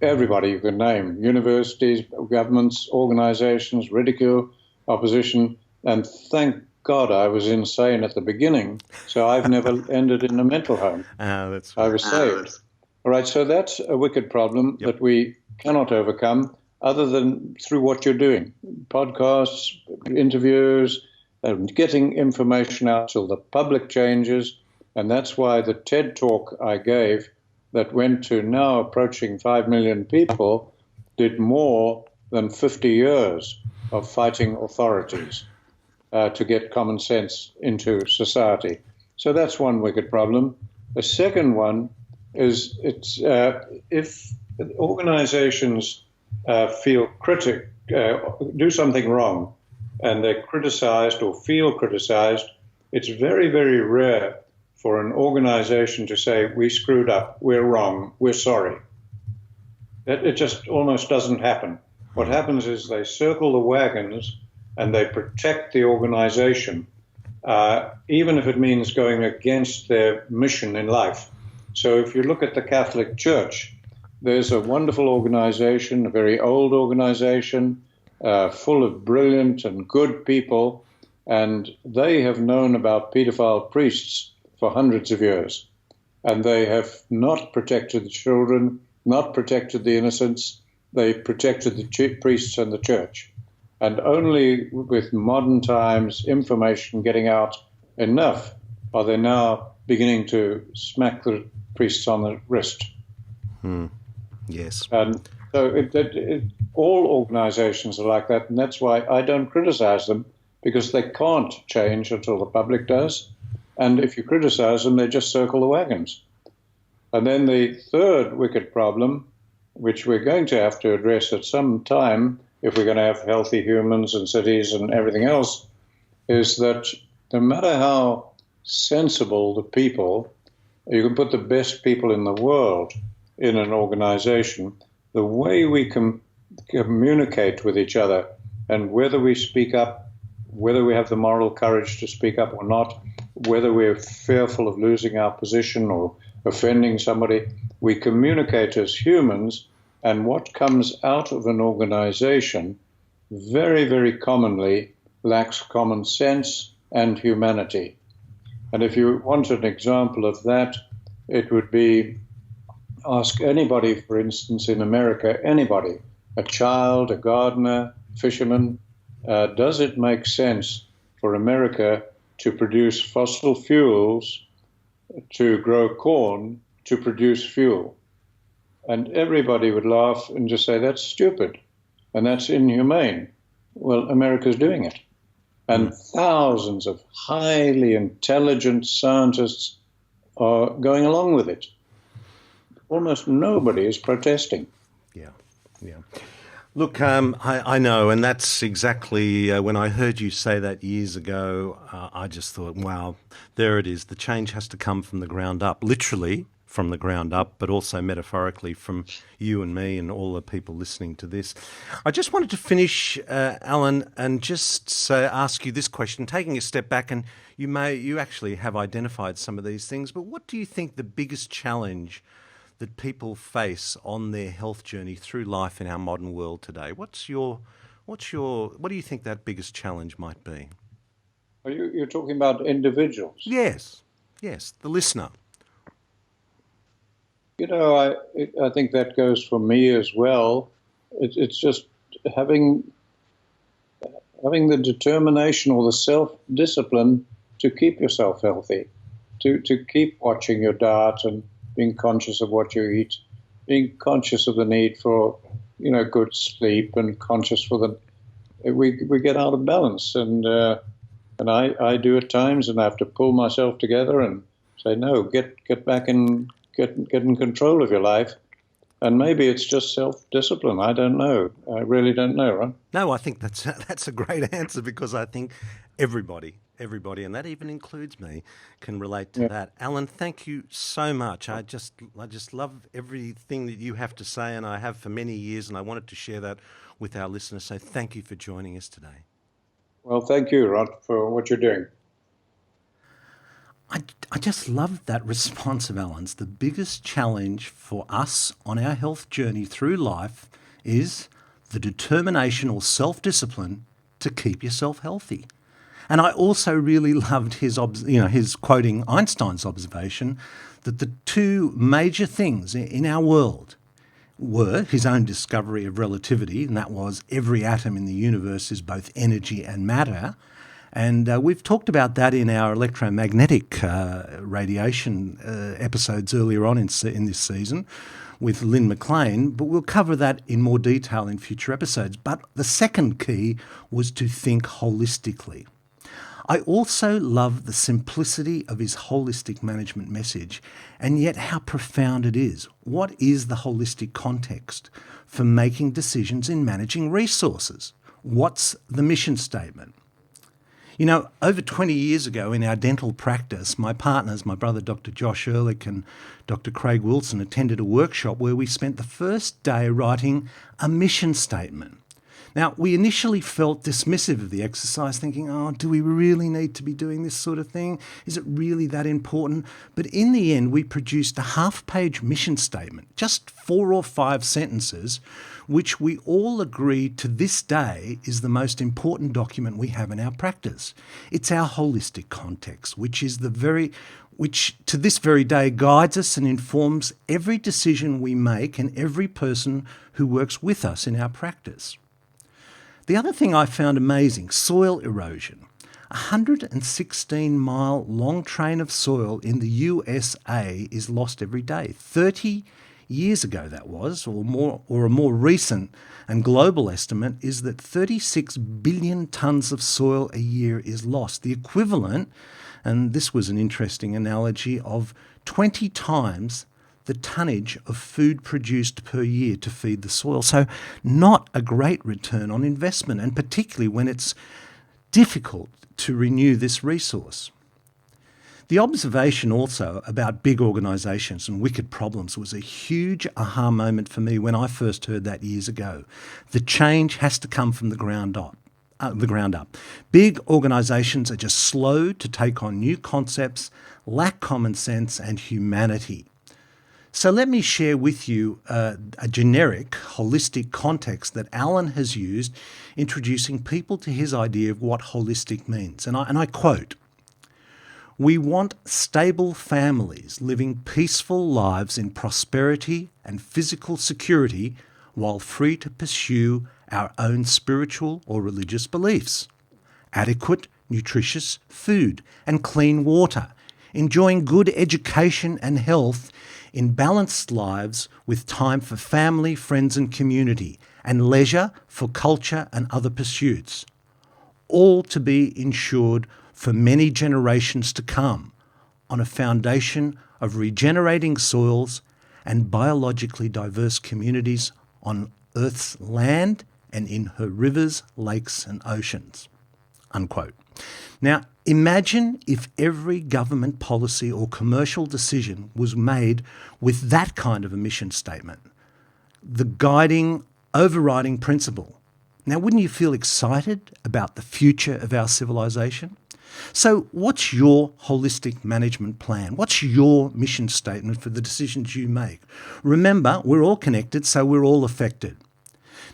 everybody you can name, universities, governments, organizations, ridicule, opposition, and thank God I was insane at the beginning, so I've never ended in a mental home. That's right. I was saved. All right, so that's a wicked problem that we cannot overcome other than through what you're doing, podcasts, interviews, getting information out till the public changes. And that's why the TED talk I gave that went to now approaching 5 million people did more than 50 years of fighting authorities to get common sense into society. So that's one wicked problem. The second one is if organizations do something wrong and they're criticized or feel criticized, it's very, very rare for an organization to say, we screwed up, we're wrong, we're sorry. It just almost doesn't happen. What happens is they circle the wagons and they protect the organization, even if it means going against their mission in life. So if you look at the Catholic Church, there's a wonderful organization, a very old organization, full of brilliant and good people, and they have known about pedophile priests for hundreds of years. And they have not protected the children, not protected the innocents. They protected the priests and the church. And only with modern times, information getting out enough, are they now beginning to smack the priests on the wrist. Yes. And so all organizations are like that, and that's why I don't criticize them, because they can't change until the public does. And if you criticize them, they just circle the wagons. And then the third wicked problem, which we're going to have to address at some time, if we're going to have healthy humans and cities and everything else, is that no matter how sensible the people, you can put the best people in the world in an organization, the way we can communicate with each other and whether we speak up, whether we have the moral courage to speak up or not, whether we're fearful of losing our position or offending somebody, we communicate as humans, and what comes out of an organization very, very commonly lacks common sense and humanity. And if you want an example of that, it would be ask anybody, for instance, in America, anybody, a child, a gardener, fisherman, does it make sense for America to produce fossil fuels, to grow corn, to produce fuel? And everybody would laugh and just say, that's stupid and that's inhumane. Well, America's doing it. And thousands of highly intelligent scientists are going along with it. Almost nobody is protesting. Yeah. Look, I know, and that's exactly when I heard you say that years ago, I just thought, wow, there it is. The change has to come from the ground up, literally from the ground up, but also metaphorically from you and me and all the people listening to this. I just wanted to finish, Allan, and just ask you this question, taking a step back, and you actually have identified some of these things, but what do you think the biggest challenge that people face on their health journey through life in our modern world today? What do you think that biggest challenge might be? You're talking about individuals? Yes, the listener. You know, I think that goes for me as well. It's just having the determination or the self-discipline to keep yourself healthy, to keep watching your diet and being conscious of what you eat, being conscious of the need for, good sleep, and conscious for we get out of balance, and I do at times, and I have to pull myself together and say, no, get back and get in control of your life. And maybe it's just self-discipline. I don't know. I really don't know, right? No, I think that's a great answer, because I think everybody, and that even includes me, can relate to that. Allan, thank you so much. I just love everything that you have to say, and I have for many years, and I wanted to share that with our listeners. So thank you for joining us today. Well, thank you, Ron, for what you're doing. I just love that response of Allan's. The biggest challenge for us on our health journey through life is the determination or self-discipline to keep yourself healthy. And I also really loved his quoting Einstein's observation that the two major things in our world were his own discovery of relativity, and that was every atom in the universe is both energy and matter. And we've talked about that in our electromagnetic radiation episodes earlier on in this season with Lynn McLean, but we'll cover that in more detail in future episodes. But the second key was to think holistically. I also love the simplicity of his holistic management message, and yet how profound it is. What is the holistic context for making decisions in managing resources? What's the mission statement? Over 20 years ago in our dental practice, my partners, my brother Dr. Josh Ehrlich and Dr. Craig Wilson, attended a workshop where we spent the first day writing a mission statement. Now, we initially felt dismissive of the exercise, thinking, do we really need to be doing this sort of thing? Is it really that important? But in the end, we produced a half-page mission statement, just 4 or 5 sentences, which we all agree to this day is the most important document we have in our practice. It's our holistic context, which to this very day guides us and informs every decision we make and every person who works with us in our practice. The other thing I found amazing, soil erosion. A 116-mile long train of soil in the USA is lost every day. 30 years ago that was, or a more recent and global estimate is that 36 billion tonnes of soil a year is lost. The equivalent, and this was an interesting analogy, of 20 times the tonnage of food produced per year to feed the soil. So not a great return on investment, and particularly when it's difficult to renew this resource. The observation also about big organisations and wicked problems was a huge aha moment for me when I first heard that years ago. The change has to come from the ground up. Big organisations are just slow to take on new concepts, lack common sense and humanity. So let me share with you a generic, holistic context that Allan has used introducing people to his idea of what holistic means. And I quote, "We want stable families living peaceful lives in prosperity and physical security while free to pursue our own spiritual or religious beliefs. Adequate, nutritious food and clean water, enjoying good education and health in balanced lives with time for family, friends and community, and leisure for culture and other pursuits. All to be ensured for many generations to come on a foundation of regenerating soils and biologically diverse communities on Earth's land and in her rivers, lakes and oceans." Unquote. Now, imagine if every government policy or commercial decision was made with that kind of a mission statement, the guiding, overriding principle. Now, wouldn't you feel excited about the future of our civilization? So what's your holistic management plan? What's your mission statement for the decisions you make? Remember, we're all connected, so we're all affected.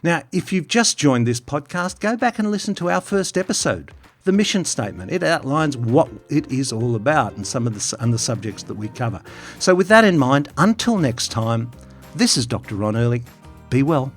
Now, if you've just joined this podcast, go back and listen to our first episode, the mission statement. It outlines what it is all about and some of the subjects that we cover. So with that in mind, until next time, this is Dr. Ron Ehrlich. Be well.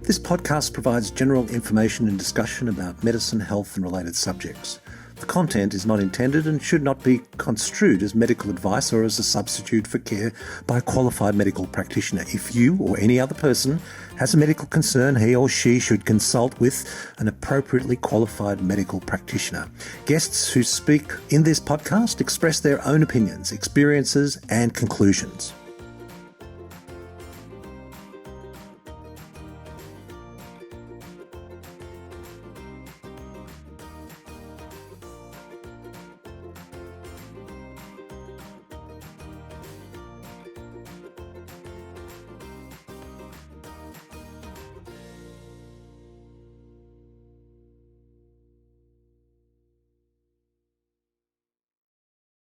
This podcast provides general information and discussion about medicine, health and related subjects. The content is not intended and should not be construed as medical advice or as a substitute for care by a qualified medical practitioner. If you or any other person has a medical concern, he or she should consult with an appropriately qualified medical practitioner. Guests who speak in this podcast express their own opinions, experiences and conclusions.